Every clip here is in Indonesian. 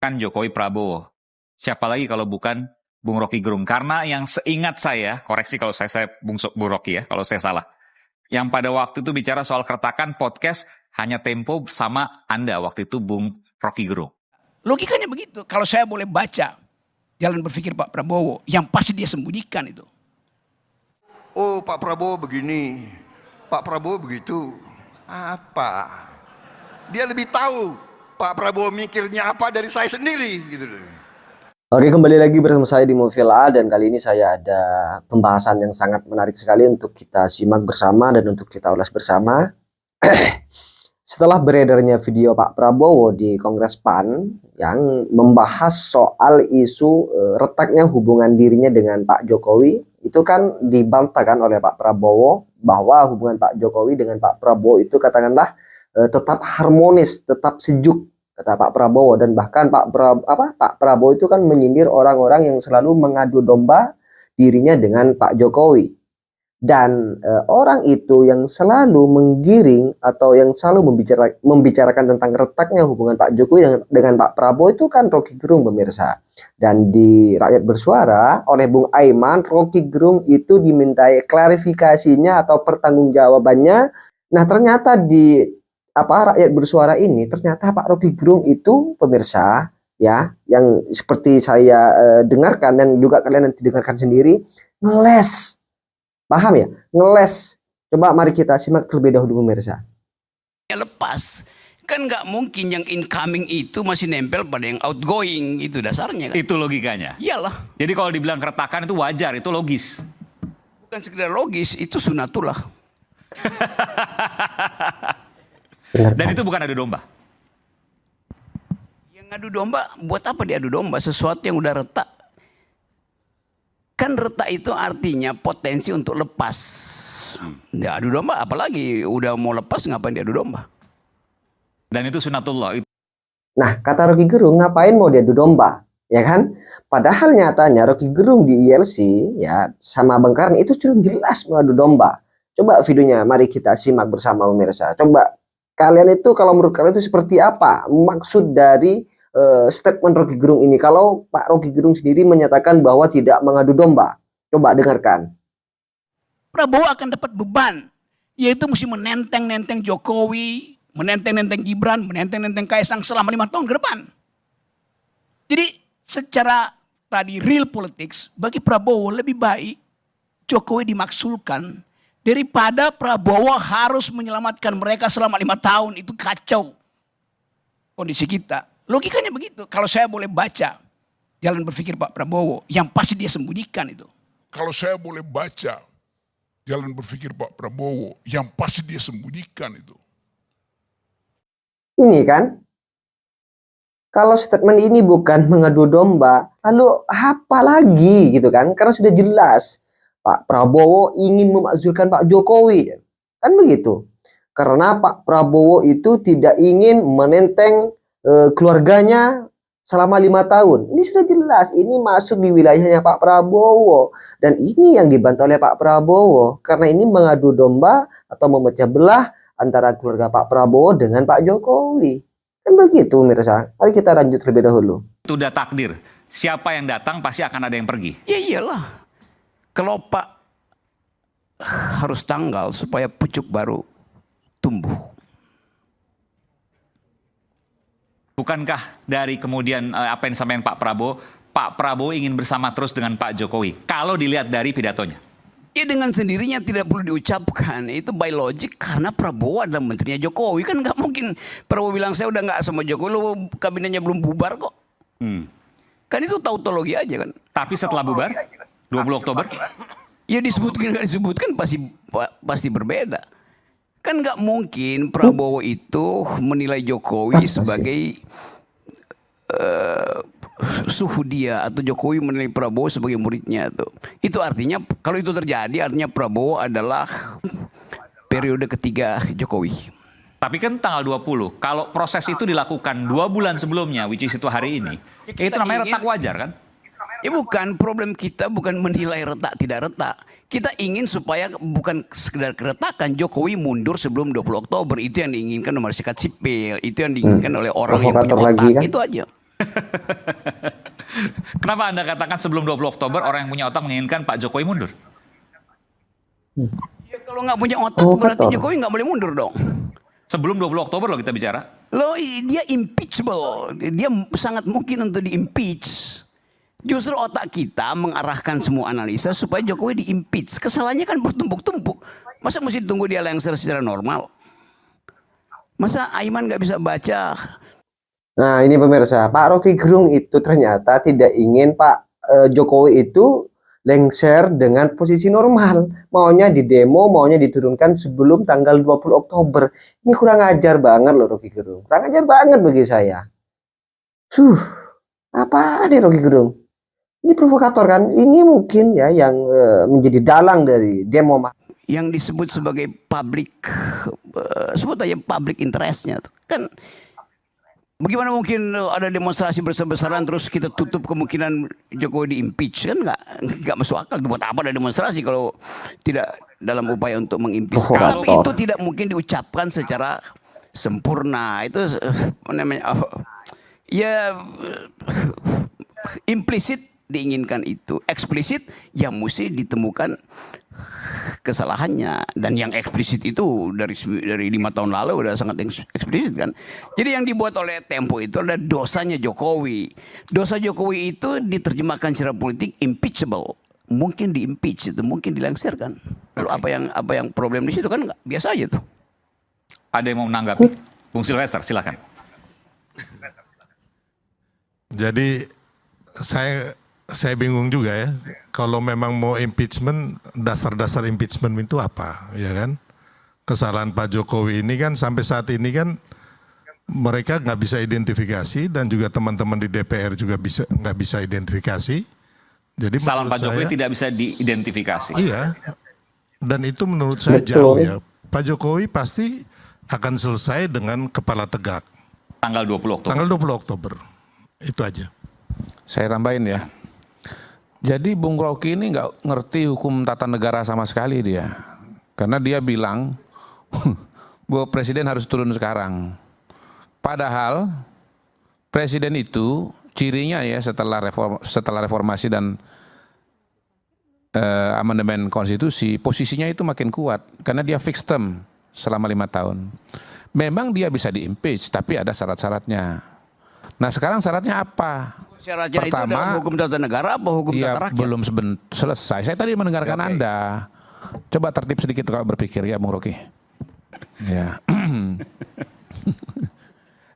kan Jokowi Prabowo. Siapa lagi kalau bukan Bung Rocky Gerung? Karena yang seingat saya, koreksi kalau saya Bung Rocky ya, kalau saya salah. Yang pada waktu itu bicara soal keretakan podcast hanya Tempo sama Anda waktu itu Bung Rocky Gerung. Logikanya begitu. Kalau saya boleh baca jalan berpikir Pak Prabowo, yang pasti dia sembunyikan itu. Oh, Pak Prabowo begini, Pak Prabowo begitu. Apa? Dia lebih tahu Pak Prabowo mikirnya apa dari saya sendiri gitu. Oke, kembali lagi bersama saya di Movila, dan kali ini saya ada pembahasan yang sangat menarik sekali untuk kita simak bersama dan untuk kita ulas bersama. Setelah beredarnya video Pak Prabowo di Kongres PAN yang membahas soal isu retaknya hubungan dirinya dengan Pak Jokowi, itu kan dibantahkan oleh Pak Prabowo bahwa hubungan Pak Jokowi dengan Pak Prabowo itu katakanlah tetap harmonis, tetap sejuk, kata Pak Prabowo. Dan bahkan Pak Prabowo itu kan menyindir orang-orang yang selalu mengadu domba dirinya dengan Pak Jokowi. Dan orang itu yang selalu menggiring atau yang selalu membicarakan tentang retaknya hubungan Pak Jokowi dengan Pak Prabowo itu kan Rocky Gerung, pemirsa. Dan di Rakyat Bersuara oleh Bung Aiman, Rocky Gerung itu dimintai klarifikasinya atau pertanggungjawabannya. Nah, ternyata di Rakyat Bersuara ini ternyata Pak Rocky Gerung itu, pemirsa, ya, yang seperti saya dengarkan dan juga kalian nanti dengarkan sendiri, ngeles. Paham ya? Ngeles. Coba mari kita simak terlebih dahulu, pemirsa. Lepas, kan nggak mungkin yang incoming itu masih nempel pada yang outgoing, itu dasarnya kan? Itu logikanya. Iyalah. Jadi kalau dibilang keretakan itu wajar, itu logis. Bukan sekedar logis, itu sunatullah. Dan itu bukan adu domba. Yang adu domba, buat apa dia adu domba? Sesuatu yang udah retak. Kan retak itu artinya potensi untuk lepas. Ya, adu domba apalagi udah mau lepas, ngapain dia adu domba? Dan itu sunatullah. Nah, kata Rocky Gerung, ngapain mau dia adu domba? Ya kan? Padahal nyatanya Rocky Gerung di ILC ya sama Bang Karni itu sudah jelas mau adu domba. Coba videonya mari kita simak bersama, pemirsa. Coba kalian itu, kalau menurut kalian itu seperti apa maksud dari statement Rocky Gerung ini? Kalau Pak Rocky Gerung sendiri menyatakan bahwa tidak mengadu domba, coba dengarkan. Prabowo akan dapat beban, yaitu mesti menenteng-nenteng Jokowi, menenteng-nenteng Gibran, menenteng-nenteng Kaisang selama 5 tahun ke depan. Jadi secara tadi real politics, bagi Prabowo lebih baik Jokowi dimaksulkan daripada Prabowo harus menyelamatkan mereka selama 5 tahun. Itu kacau kondisi kita. Logikanya begitu. Kalau saya boleh baca jalan berpikir Pak Prabowo, yang pasti dia sembunyikan itu. Kalau saya boleh baca jalan berpikir Pak Prabowo, yang pasti dia sembunyikan itu. Ini kan, kalau statement ini bukan mengadu domba, lalu apa lagi gitu kan? Karena sudah jelas Pak Prabowo ingin memakzulkan Pak Jokowi, kan begitu. Karena Pak Prabowo itu tidak ingin menenteng keluarganya selama 5 tahun. Ini sudah jelas, ini masuk di wilayahnya Pak Prabowo. Dan ini yang dibantah oleh Pak Prabowo, karena ini mengadu domba atau memecah belah antara keluarga Pak Prabowo dengan Pak Jokowi. Kan begitu, pemirsa. Mari kita lanjut terlebih dahulu. Itu udah takdir. Siapa yang datang pasti akan ada yang pergi. Ya iyalah. Kalau Pak harus tanggal supaya pucuk baru tumbuh. Bukankah dari kemudian apa yang disampaikan Pak Prabowo ingin bersama terus dengan Pak Jokowi? Kalau dilihat dari pidatonya. Ya dengan sendirinya tidak perlu diucapkan. Itu by logic karena Prabowo adalah menterinya Jokowi. Kan nggak mungkin Prabowo bilang saya udah nggak sama Jokowi, lu kabinetnya belum bubar kok. Kan itu tautologi aja kan. Tapi setelah bubar, 20 Oktober? Ya disebutkan nggak disebutkan pasti berbeda. Kan nggak mungkin Prabowo itu menilai Jokowi sebagai suhu dia, atau Jokowi menilai Prabowo sebagai muridnya tuh. Itu artinya kalau itu terjadi artinya Prabowo adalah periode ketiga Jokowi. Tapi kan tanggal 20, kalau proses itu dilakukan 2 bulan sebelumnya, which is itu hari ini, itu namanya retak wajar kan? Ya bukan, problem kita bukan menilai retak tidak retak. Kita ingin supaya bukan sekedar keretakan, Jokowi mundur sebelum 20 Oktober. Itu yang diinginkan oleh masyarakat sipil, itu yang diinginkan oleh orang yang punya otak, kan? Itu aja. Kenapa Anda katakan sebelum 20 Oktober orang yang punya otak menginginkan Pak Jokowi mundur? Ya, kalau nggak punya otak berarti Provokator. Jokowi nggak boleh mundur dong. Sebelum 20 Oktober loh kita bicara. Loh, dia impeachable. Dia sangat mungkin untuk di-impeach. Justru otak kita mengarahkan semua analisa supaya Jokowi di-impeach. Kesalahannya kan bertumpuk-tumpuk. Masa mesti tunggu dia lengser secara normal? Masa Aiman nggak bisa baca? Nah, ini pemirsa, Pak Rocky Gerung itu ternyata tidak ingin Pak Jokowi itu lengser dengan posisi normal. Maunya di demo, maunya diturunkan sebelum tanggal 20 Oktober. Ini kurang ajar banget loh Rocky Gerung. Kurang ajar banget bagi saya. Apa nih Rocky Gerung? Ini provokator kan? Ini mungkin ya yang menjadi dalang dari demo. Yang disebut sebagai public, sebut aja public interestnya. Kan bagaimana mungkin ada demonstrasi besar-besaran terus kita tutup kemungkinan Jokowi di-impeach? Kan nggak masuk akal. Buat apa ada demonstrasi kalau tidak dalam upaya untuk meng-impeach? Tapi itu tidak mungkin diucapkan secara sempurna. Itu namanya ya implisit diinginkan itu, eksplisit yang mesti ditemukan kesalahannya, dan yang eksplisit itu dari 5 tahun lalu udah sangat eksplisit kan. Jadi yang dibuat oleh Tempo itu adalah dosanya Jokowi. Dosa Jokowi itu diterjemahkan secara politik impeachable, mungkin di-impeach itu, mungkin dilengsarkan. Lalu apa yang problem di situ kan biasa aja tuh. Ada yang mau menanggapi? Bung Silvester, silakan. Jadi saya bingung juga ya, kalau memang mau impeachment, dasar-dasar impeachment itu apa, ya kan? Kesalahan Pak Jokowi ini kan sampai saat ini kan mereka nggak bisa identifikasi, dan juga teman-teman di DPR juga nggak bisa identifikasi. Jadi kesalahan Pak Jokowi tidak bisa diidentifikasi. Iya, dan itu menurut saya jauh ya. Pak Jokowi pasti akan selesai dengan kepala tegak. Tanggal 20 Oktober. Tanggal 20 Oktober, itu aja. Saya tambahin ya. Jadi Bung Rocky ini nggak ngerti hukum tata negara sama sekali dia. Karena dia bilang bahwa presiden harus turun sekarang. Padahal presiden itu cirinya ya setelah reformasi dan amandemen konstitusi, posisinya itu makin kuat. Karena dia fixed term selama 5 tahun. Memang dia bisa di-impeach, tapi ada syarat-syaratnya. Nah sekarang syaratnya apa? Syaratnya itu adalah hukum tata negara apa hukum tata rakyat? Belum selesai. Saya tadi mendengarkan Anda. Coba tertib sedikit kalau berpikir ya Bung Rocky. Ya.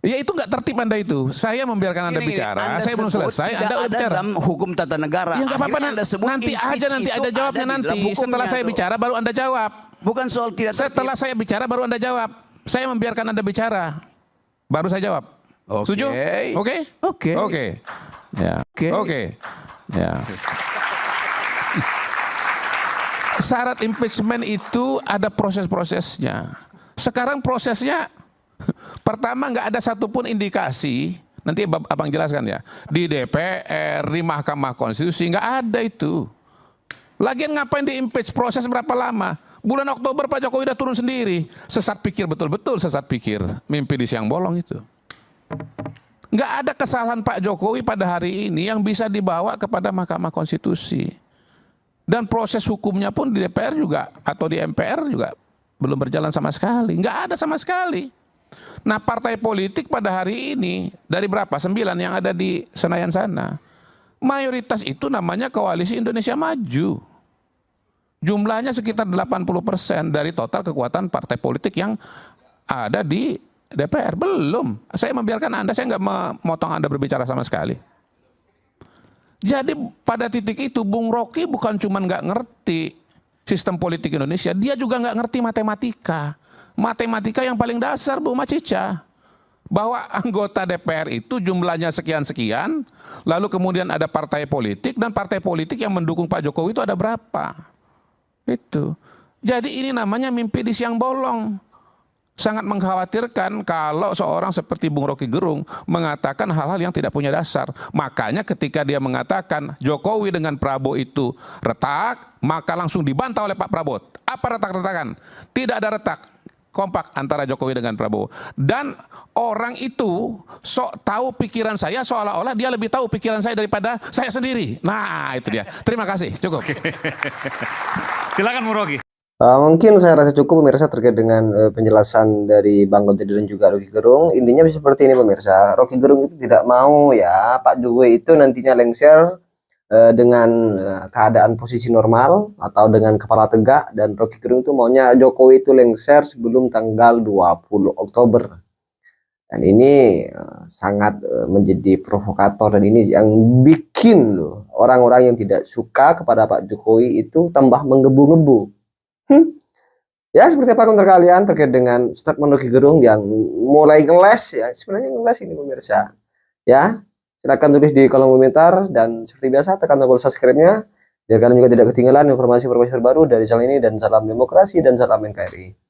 Ya itu nggak tertib Anda itu. Saya membiarkan Anda bicara. Saya belum selesai. Anda udah bicara. Dalam hukum tata negara. Ya nggak apa-apa. Nanti ada jawabnya nanti. Setelah saya bicara baru Anda jawab. Bukan soal tidak tertib. Setelah saya bicara baru Anda jawab. Saya membiarkan Anda bicara. Baru saya jawab. Setuju? Oke? Oke. Oke. Ya. Oke. Ya. Syarat impeachment itu ada proses-prosesnya. Sekarang prosesnya pertama nggak ada satupun indikasi. Nanti abang jelaskan ya. Di DPR, di Mahkamah Konstitusi nggak ada itu. Lagian ngapain di impeach? Proses berapa lama? Bulan Oktober Pak Jokowi udah turun sendiri. Sesat pikir, betul-betul sesat pikir. Mimpi di siang bolong itu. Nggak ada kesalahan Pak Jokowi pada hari ini yang bisa dibawa kepada Mahkamah Konstitusi. Dan proses hukumnya pun di DPR juga atau di MPR juga belum berjalan sama sekali. Nggak ada sama sekali. Nah partai politik pada hari ini dari berapa? 9 yang ada di Senayan sana. Mayoritas itu namanya Koalisi Indonesia Maju. Jumlahnya sekitar 80% dari total kekuatan partai politik yang ada di DPR. Belum. Saya membiarkan Anda, saya nggak memotong Anda berbicara sama sekali. Jadi pada titik itu Bung Rocky bukan cuma nggak ngerti sistem politik Indonesia, dia juga nggak ngerti matematika. Matematika yang paling dasar Bu Macica. Bahwa anggota DPR itu jumlahnya sekian-sekian, lalu kemudian ada partai politik, dan partai politik yang mendukung Pak Jokowi itu ada berapa. Itu. Jadi ini namanya mimpi di siang bolong. Sangat mengkhawatirkan kalau seorang seperti Bung Rocky Gerung mengatakan hal-hal yang tidak punya dasar. Makanya ketika dia mengatakan Jokowi dengan Prabowo itu retak, maka langsung dibantah oleh Pak Prabowo. Apa retak-retakan? Tidak ada retak. kompak antara Jokowi dengan Prabowo. Dan orang itu sok tahu pikiran saya, seolah-olah dia lebih tahu pikiran saya daripada saya sendiri. Nah, itu dia. Terima kasih, cukup. Silakan Bung Rocky. Mungkin saya rasa cukup pemirsa terkait dengan penjelasan dari Bang Gonti dan juga Rocky Gerung. Intinya seperti ini pemirsa, Rocky Gerung itu tidak mau ya Pak Jokowi itu nantinya lengser dengan keadaan posisi normal atau dengan kepala tegak, dan Rocky Gerung itu maunya Jokowi itu lengser sebelum tanggal 20 Oktober. Dan ini sangat menjadi provokator, dan ini yang bikin loh orang-orang yang tidak suka kepada Pak Jokowi itu tambah menggebu-gebu. Ya, seperti apa komentar kalian terkait dengan statement Rocky Gerung yang mulai ngeles ya, sebenarnya ngeles ini pemirsa. Ya, silakan tulis di kolom komentar, dan seperti biasa tekan tombol subscribe-nya biar kalian juga tidak ketinggalan informasi-informasi terbaru dari channel ini, dan salam demokrasi dan salam NKRI.